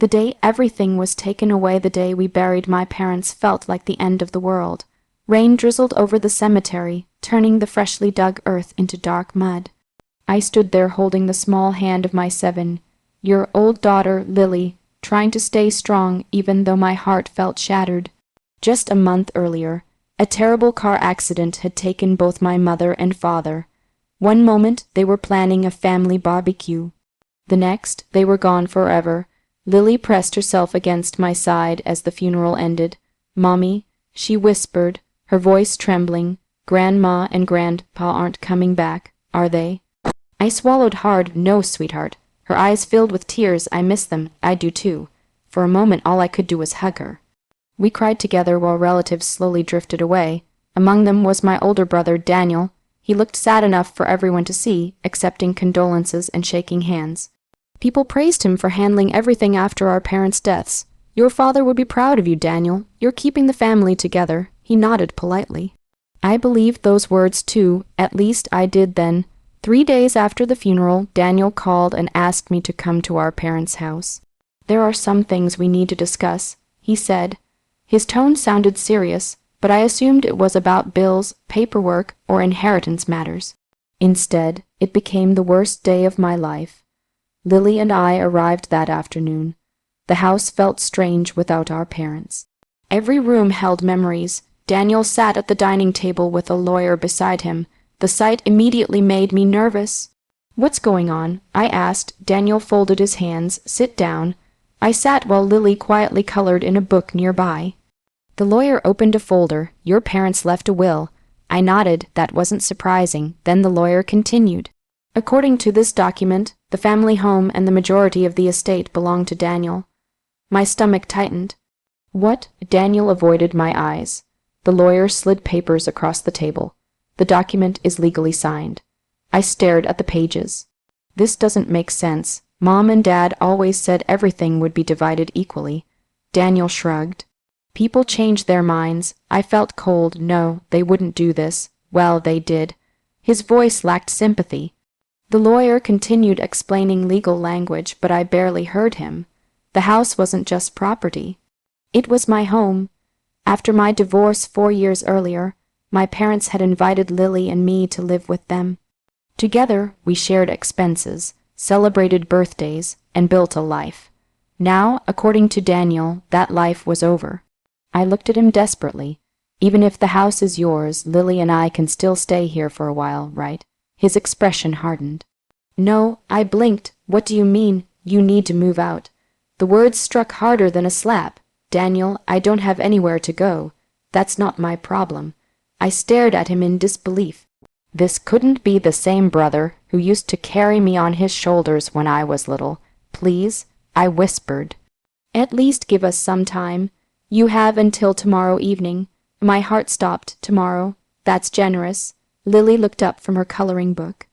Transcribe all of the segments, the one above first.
The day everything was taken away, the day we buried my parents, felt like the end of the world. Rain drizzled over the cemetery, turning the freshly dug earth into dark mud. I stood there holding the small hand of my 7-year-old daughter, Lily, trying to stay strong even though my heart felt shattered. Just a month earlier, a terrible car accident had taken both my mother and father. One moment they were planning a family barbecue. The next, they were gone forever. Lily pressed herself against my side as the funeral ended. "Mommy," she whispered, her voice trembling, "Grandma and Grandpa aren't coming back, are they?" I swallowed hard. "No, sweetheart." Her eyes filled with tears. "I miss them. I do too." For a moment all I could do was hug her. We cried together while relatives slowly drifted away. Among them was my older brother, Daniel. He looked sad enough for everyone to see, accepting condolences and shaking hands. People praised him for handling everything after our parents' deaths. "Your father would be proud of you, Daniel. You're keeping the family together." He nodded politely. I believed those words too, at least I did then. 3 days after the funeral, Daniel called and asked me to come to our parents' house. "There are some things we need to discuss," he said. His tone sounded serious, but I assumed it was about bills, paperwork, or inheritance matters. Instead, it became the worst day of my life. Lily and I arrived that afternoon. The house felt strange without our parents. Every room held memories. Daniel sat at the dining table with a lawyer beside him. The sight immediately made me nervous. "What's going on?" I asked. Daniel folded his hands. "Sit down." I sat while Lily quietly colored in a book nearby. The lawyer opened a folder. "Your parents left a will." I nodded. That wasn't surprising. Then the lawyer continued. "According to this document, the family home and the majority of the estate belong to Daniel." My stomach tightened. "What?" Daniel avoided my eyes. The lawyer slid papers across the table. "The document is legally signed." I stared at the pages. "This doesn't make sense. Mom and Dad always said everything would be divided equally." Daniel shrugged. "People change their minds." I felt cold. "No, they wouldn't do this." "Well, they did." His voice lacked sympathy. The lawyer continued explaining legal language, but I barely heard him. The house wasn't just property. It was my home. After my divorce 4 years earlier, my parents had invited Lily and me to live with them. Together, we shared expenses, celebrated birthdays, and built a life. Now, according to Daniel, that life was over. I looked at him desperately. "Even if the house is yours, Lily and I can still stay here for a while, right?" His expression hardened. "No," I blinked. "What do you mean? You need to move out." The words struck harder than a slap. "Daniel, I don't have anywhere to go. That's not my problem." I stared at him in disbelief. This couldn't be the same brother who used to carry me on his shoulders when I was little. "Please," I whispered. "At least give us some time. You have until tomorrow evening." My heart stopped. "Tomorrow? That's generous." Lily looked up from her coloring book.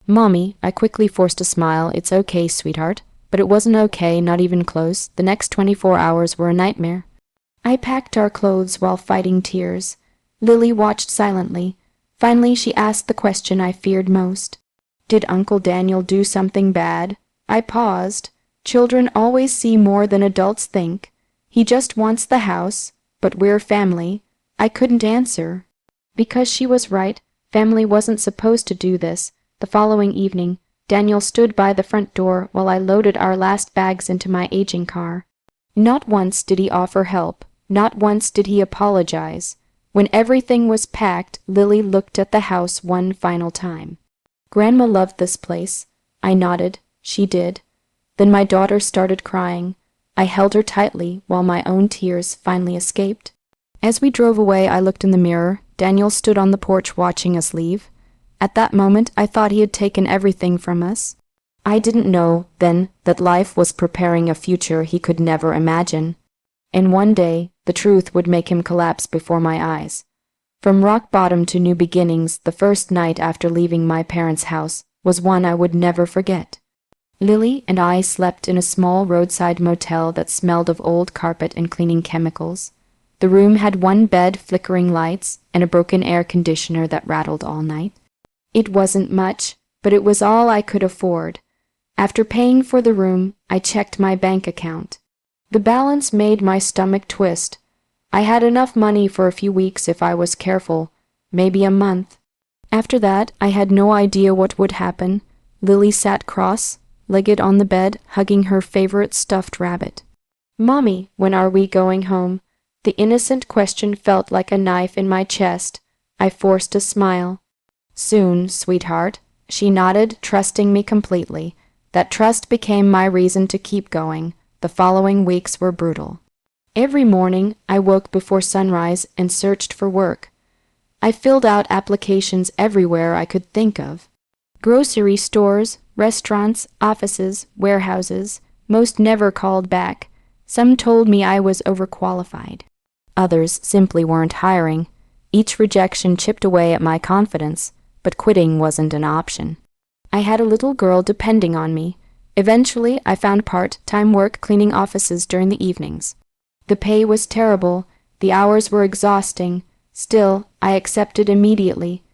"Mommy," I quickly forced a smile. "It's okay, sweetheart." But it wasn't okay, not even close. The next 24 hours were a nightmare. I packed our clothes while fighting tears. Lily watched silently. Finally, she asked the question I feared most. "Did Uncle Daniel do something bad?" I paused. Children always see more than adults think. "He just wants the house, but we're family." I couldn't answer. Because she was right. Family wasn't supposed to do this. The following evening, Daniel stood by the front door while I loaded our last bags into my aging car. Not once did he offer help. Not once did he apologize. When everything was packed, Lily looked at the house one final time. "Grandma loved this place." I nodded. She did. Then my daughter started crying. I held her tightly while my own tears finally escaped. As we drove away, I looked in the mirror. Daniel stood on the porch watching us leave. At that moment, I thought he had taken everything from us. I didn't know then that life was preparing a future he could never imagine. And one day, the truth would make him collapse before my eyes. From rock bottom to new beginnings, the first night after leaving my parents' house was one I would never forget. Lily and I slept in a small roadside motel that smelled of old carpet and cleaning chemicals. The room had one bed, flickering lights, and a broken air conditioner that rattled all night. It wasn't much, but it was all I could afford. After paying for the room, I checked my bank account. The balance made my stomach twist. I had enough money for a few weeks if I was careful, maybe a month. After that, I had no idea what would happen. Lily sat cross-legged on the bed, hugging her favorite stuffed rabbit. "Mommy, when are we going home?" The innocent question felt like a knife in my chest. I forced a smile. "Soon, sweetheart." She nodded, trusting me completely. That trust became my reason to keep going. The following weeks were brutal. Every morning, I woke before sunrise and searched for work. I filled out applications everywhere I could think of. Grocery stores, restaurants, offices, warehouses. Most never called back. Some told me I was overqualified. Others simply weren't hiring. Each rejection chipped away at my confidence, but quitting wasn't an option. I had a little girl depending on me. Eventually, I found part-time work cleaning offices during the evenings. The pay was terrible, the hours were exhausting. Still, I accepted immediately.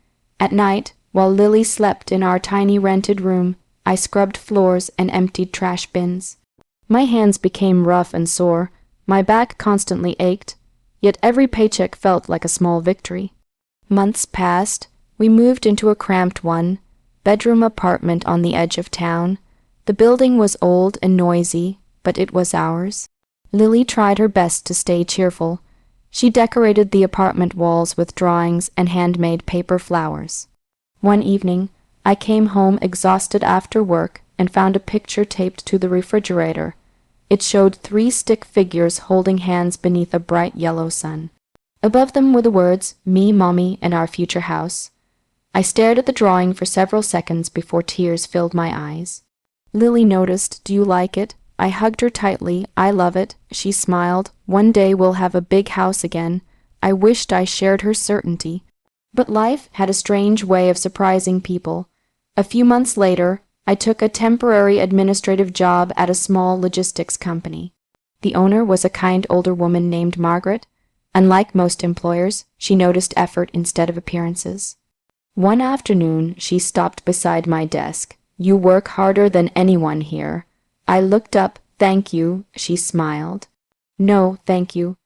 At night, while Lily slept in our tiny rented room, I scrubbed floors and emptied trash bins. My hands became rough and sore, my back constantly ached, yet every paycheck felt like a small victory. Months passed. We moved into a cramped one-bedroom apartment on the edge of town. The building was old and noisy, but it was ours. Lily tried her best to stay cheerful. She decorated the apartment walls with drawings and handmade paper flowers. One evening, I came home exhausted after work and found a picture taped to the refrigerator. It showed 3 stick figures holding hands beneath a bright yellow sun. Above them were the words, "Me, Mommy, and our future house." I stared at the drawing for several seconds before tears filled my eyes. Lily noticed. "Do you like it?" I hugged her tightly. "I love it." She smiled. "One day we'll have a big house again." I wished I shared her certainty. But life had a strange way of surprising people. A few months later, I took a temporary administrative job at a small logistics company. The owner was a kind older woman named Margaret. Unlike most employers, she noticed effort instead of appearances. One afternoon, she stopped beside my desk. "You work harder than anyone here." I looked up. "Thank you," she smiled. "No, thank you."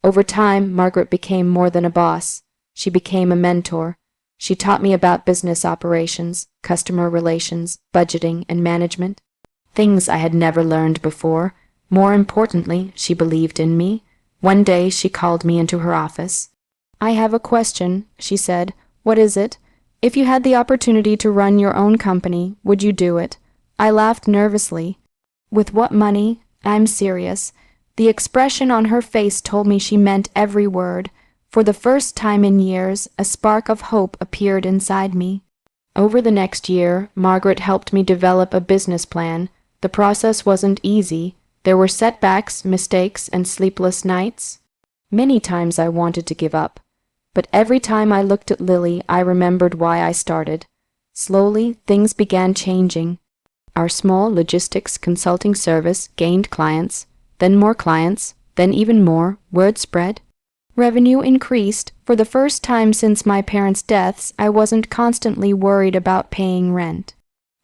Over time, Margaret became more than a boss. She became a mentor. She taught me about business operations, customer relations, budgeting, and management. Things I had never learned before. More importantly, she believed in me. One day, she called me into her office. "I have a question," she said. "What is it? If you had the opportunity to run your own company, would you do it?" I laughed nervously. "With what money?" "I'm serious." The expression on her face told me she meant every word. For the first time in years, a spark of hope appeared inside me. Over the next year, Margaret helped me develop a business plan. The process wasn't easy. There were setbacks, mistakes, and sleepless nights. Many times I wanted to give up. But every time I looked at Lily, I remembered why I started. Slowly, things began changing. Our small logistics consulting service gained clients, then more clients, then even more. Word spread. Revenue increased. For the first time since my parents' deaths, I wasn't constantly worried about paying rent.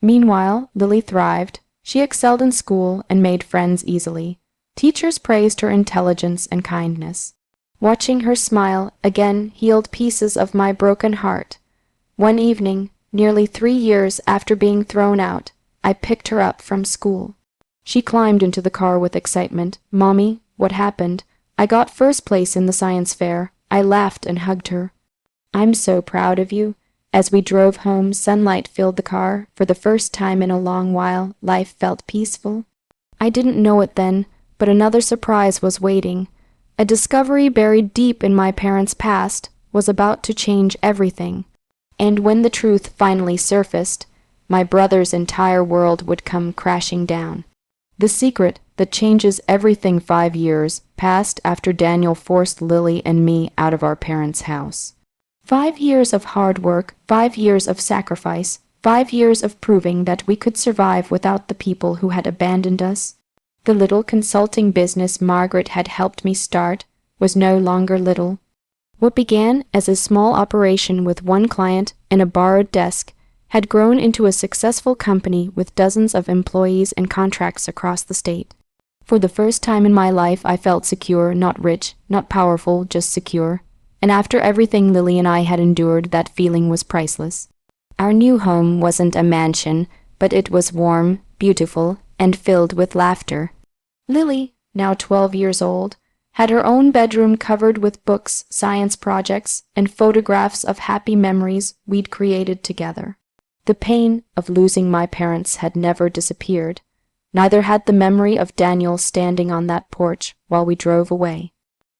Meanwhile, Lily thrived. She excelled in school and made friends easily. Teachers praised her intelligence and kindness. Watching her smile again healed pieces of my broken heart. One evening, nearly 3 years after being thrown out, I picked her up from school. She climbed into the car with excitement. "Mommy, what happened?" "I got first place in the science fair." I laughed and hugged her. "I'm so proud of you." As we drove home, sunlight filled the car. For the first time in a long while, life felt peaceful. I didn't know it then, but another surprise was waiting. A discovery buried deep in my parents' past was about to change everything. And when the truth finally surfaced, my brother's entire world would come crashing down. The secret that changes everything 5 years passed after Daniel forced Lily and me out of our parents' house. 5 years of hard work, 5 years of sacrifice, 5 years of proving that we could survive without the people who had abandoned us. The little consulting business Margaret had helped me start was no longer little. What began as a small operation with one client and a borrowed desk had grown into a successful company with dozens of employees and contracts across the state. For the first time in my life, I felt secure, not rich, not powerful, just secure. And after everything Lily and I had endured, that feeling was priceless. Our new home wasn't a mansion, but it was warm, beautiful, and filled with laughter. Lily, now 12 years old, had her own bedroom covered with books, science projects, and photographs of happy memories we'd created together. The pain of losing my parents had never disappeared. Neither had the memory of Daniel standing on that porch while we drove away.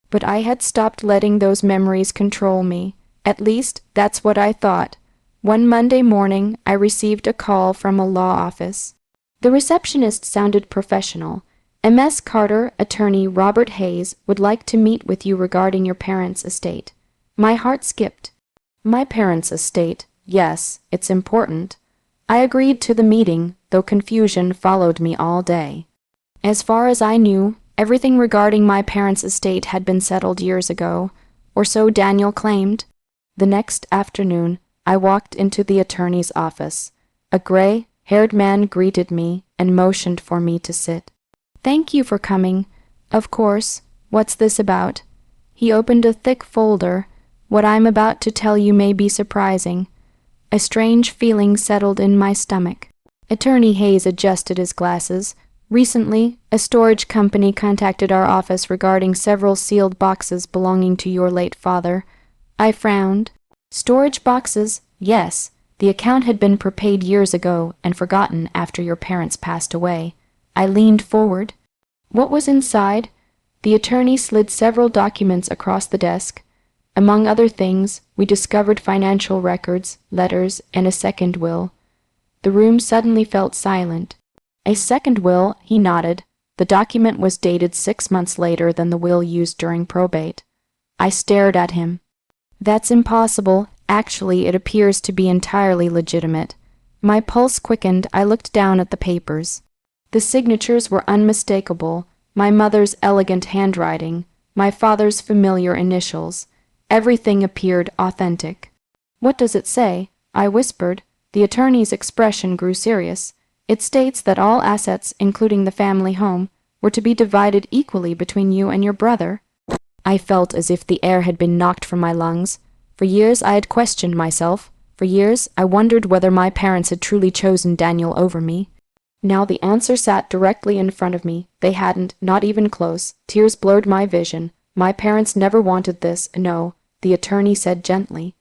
But I had stopped letting those memories control me. At least, that's what I thought. One Monday morning, I received a call from a law office. The receptionist sounded professional. M.S. Carter, attorney Robert Hayes, would like to meet with you regarding your parents' estate. My heart skipped. My parents' estate, yes, it's important. I agreed to the meeting, though confusion followed me all day. As far as I knew, everything regarding my parents' estate had been settled years ago, or so Daniel claimed. The next afternoon, I walked into the attorney's office. A gray-haired man greeted me and motioned for me to sit. "Thank you for coming. Of course. What's this about?" He opened a thick folder. "What I'm about to tell you may be surprising." A strange feeling settled in my stomach. Attorney Hayes adjusted his glasses. "Recently, a storage company contacted our office regarding several sealed boxes belonging to your late father." I frowned. "Storage boxes? Yes. The account had been prepaid years ago and forgotten after your parents passed away." I leaned forward. "What was inside?" The attorney slid several documents across the desk. Among other things, we discovered financial records, letters, and a second will. The room suddenly felt silent. "A second will?" He nodded. The document was dated 6 months later than the will used during probate. I stared at him. "That's impossible. Actually, it appears to be entirely legitimate." My pulse quickened. I looked down at the papers. The signatures were unmistakable. My mother's elegant handwriting, my father's familiar initials. Everything appeared authentic. "What does it say?" I whispered. The attorney's expression grew serious. "It states that all assets, including the family home, were to be divided equally between you and your brother." I felt as if the air had been knocked from my lungs. For years I had questioned myself. For years I wondered whether my parents had truly chosen Daniel over me. Now the answer sat directly in front of me. They hadn't, not even close. Tears blurred my vision. My parents never wanted this, no, the attorney said gently.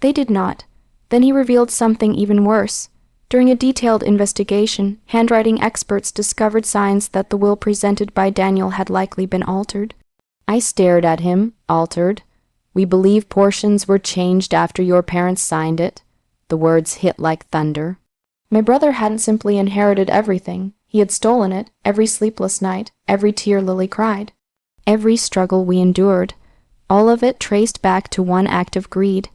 They did not. Then he revealed something even worse. During a detailed investigation, handwriting experts discovered signs that the will presented by Daniel had likely been altered. I stared at him. Altered? "We believe portions were changed after your parents signed it." The words hit like thunder. My brother hadn't simply inherited everything. He had stolen it, every sleepless night, every tear Lily cried, every struggle we endured, all of it traced back to one act of greed.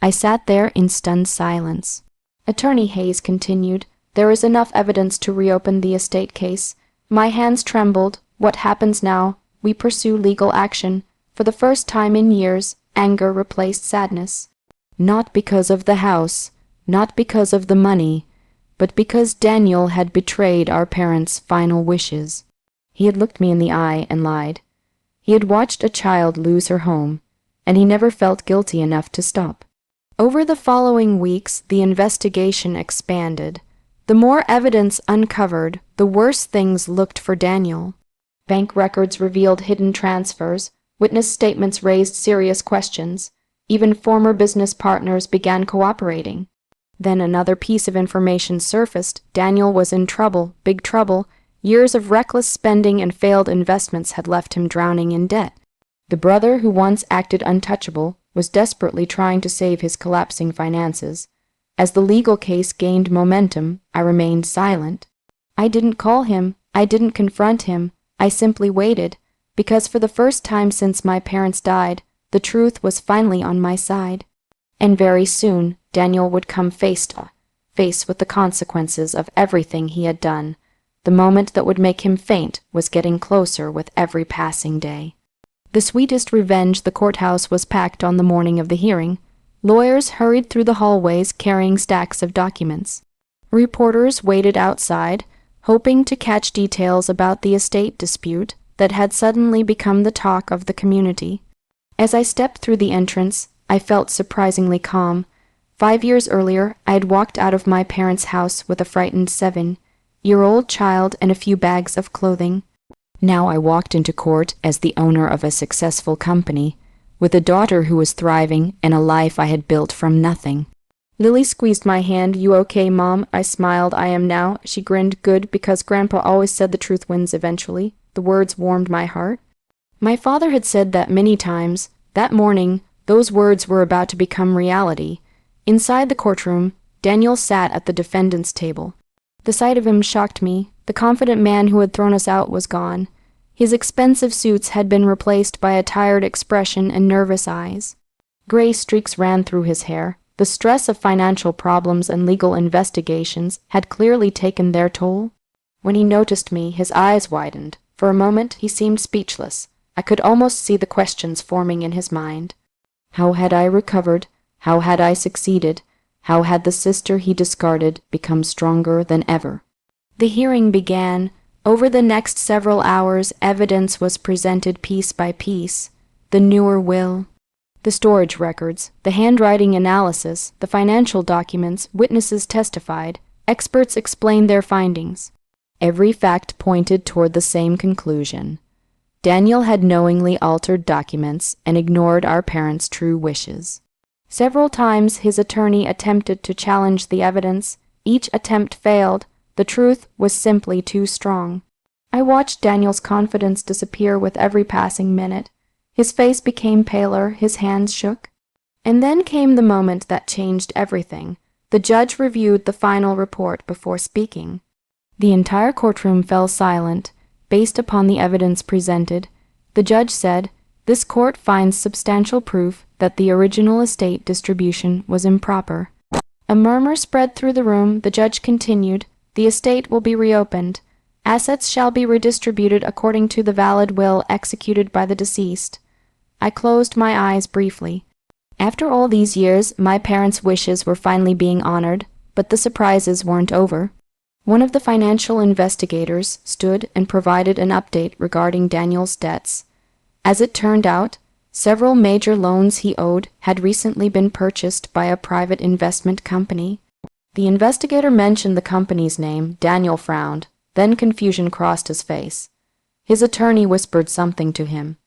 I sat there in stunned silence. Attorney Hayes continued, "There is enough evidence to reopen the estate case." My hands trembled. "What happens now?" "We pursue legal action." For the first time in years, anger replaced sadness. Not because of the house, not because of the money, but because Daniel had betrayed our parents' final wishes. He had looked me in the eye and lied. He had watched a child lose her home, and he never felt guilty enough to stop. Over the following weeks, the investigation expanded. The more evidence uncovered, the worse things looked for Daniel. Bank records revealed hidden transfers. Witness statements raised serious questions. Even former business partners began cooperating. Then another piece of information surfaced. Daniel was in trouble, big trouble. Years of reckless spending and failed investments had left him drowning in debt. The brother who once acted untouchable was desperately trying to save his collapsing finances. As the legal case gained momentum, I remained silent. I didn't call him. I didn't confront him. I simply waited, because for the first time since my parents died, the truth was finally on my side. And very soon, Daniel would come face to face with the consequences of everything he had done. The moment that would make him faint was getting closer with every passing day. The sweetest revenge, the courthouse was packed on the morning of the hearing. Lawyers hurried through the hallways carrying stacks of documents. Reporters waited outside, hoping to catch details about the estate dispute that had suddenly become the talk of the community. As I stepped through the entrance, I felt surprisingly calm. 5 years earlier, I had walked out of my parents' house with a frightened 7-year-old child and a few bags of clothing. Now I walked into court as the owner of a successful company, with a daughter who was thriving and a life I had built from nothing. Lily squeezed my hand. "You okay, Mom?" I smiled. "I am now." She grinned. "Good, because Grandpa always said the truth wins eventually." The words warmed my heart. My father had said that many times. That morning, those words were about to become reality. Inside the courtroom, Daniel sat at the defendant's table. The sight of him shocked me. The confident man who had thrown us out was gone. His expensive suits had been replaced by a tired expression and nervous eyes. Gray streaks ran through his hair. The stress of financial problems and legal investigations had clearly taken their toll. When he noticed me, his eyes widened. For a moment, he seemed speechless. I could almost see the questions forming in his mind. How had I recovered? How had I succeeded? How had the sister he discarded become stronger than ever? The hearing began. Over the next several hours, evidence was presented piece by piece. The newer will, the storage records, the handwriting analysis, the financial documents, witnesses testified, experts explained their findings. Every fact pointed toward the same conclusion. Daniel had knowingly altered documents and ignored our parents' true wishes. Several times his attorney attempted to challenge the evidence. Each attempt failed. The truth was simply too strong. I watched Daniel's confidence disappear with every passing minute. His face became paler, his hands shook. And then came the moment that changed everything. The judge reviewed the final report before speaking. The entire courtroom fell silent. Based upon the evidence presented, the judge said, "This court finds substantial proof that the original estate distribution was improper." A murmur spread through the room. The judge continued, "The estate will be reopened. Assets shall be redistributed according to the valid will executed by the deceased." I closed my eyes briefly. After all these years, my parents' wishes were finally being honored, but the surprises weren't over. One of the financial investigators stood and provided an update regarding Daniel's debts. As it turned out, several major loans he owed had recently been purchased by a private investment company. The investigator mentioned the company's name. Daniel frowned. Then confusion crossed his face. His attorney whispered something to him.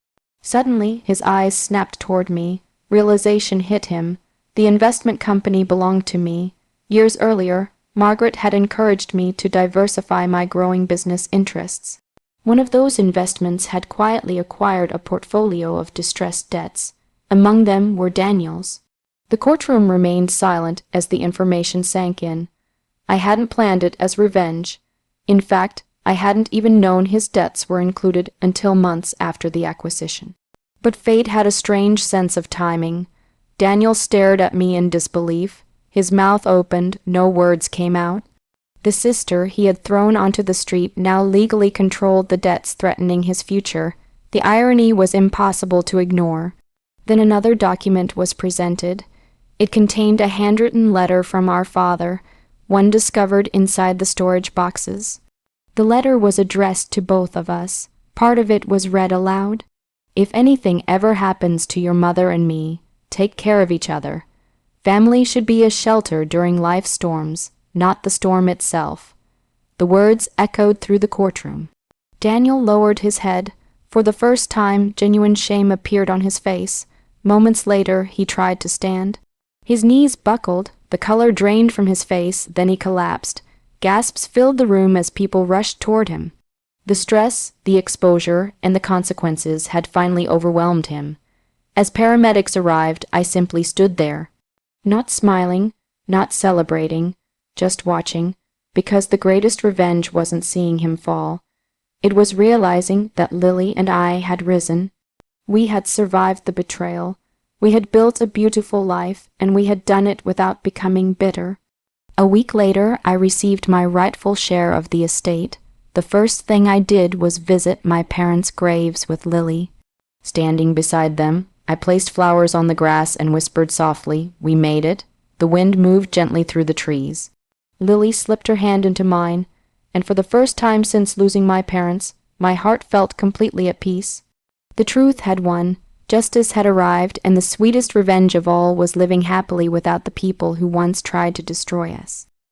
Suddenly, his eyes snapped toward me. Realization hit him. The investment company belonged to me. Years earlier, Margaret had encouraged me to diversify my growing business interests. One of those investments had quietly acquired a portfolio of distressed debts. Among them were Daniel's. The courtroom remained silent as the information sank in. I hadn't planned it as revenge. In fact, I hadn't even known his debts were included until months after the acquisition. But fate had a strange sense of timing. Daniel stared at me in disbelief. His mouth opened, no words came out. The sister he had thrown onto the street now legally controlled the debts threatening his future. The irony was impossible to ignore. Then another document was presented. It contained a handwritten letter from our father, one discovered inside the storage boxes. The letter was addressed to both of us. Part of it was read aloud. "If anything ever happens to your mother and me, take care of each other. Family should be a shelter during life's storms, not the storm itself." The words echoed through the courtroom. Daniel lowered his head. For the first time, genuine shame appeared on his face. Moments later, he tried to stand. His knees buckled, the color drained from his face, then he collapsed. Gasps filled the room as people rushed toward him. The stress, the exposure, and the consequences had finally overwhelmed him. As paramedics arrived, I simply stood there. Not smiling, not celebrating, just watching, because the greatest revenge wasn't seeing him fall. It was realizing that Lily and I had risen. We had survived the betrayal. We had built a beautiful life, and we had done it without becoming bitter. A week later, I received my rightful share of the estate. The first thing I did was visit my parents' graves with Lily. Standing beside them, I placed flowers on the grass and whispered softly, "We made it." The wind moved gently through the trees. Lily slipped her hand into mine. and for the first time since losing my parents, my heart felt completely at peace. The truth had won, justice had arrived, and the sweetest revenge of all was living happily without the people who once tried to destroy us.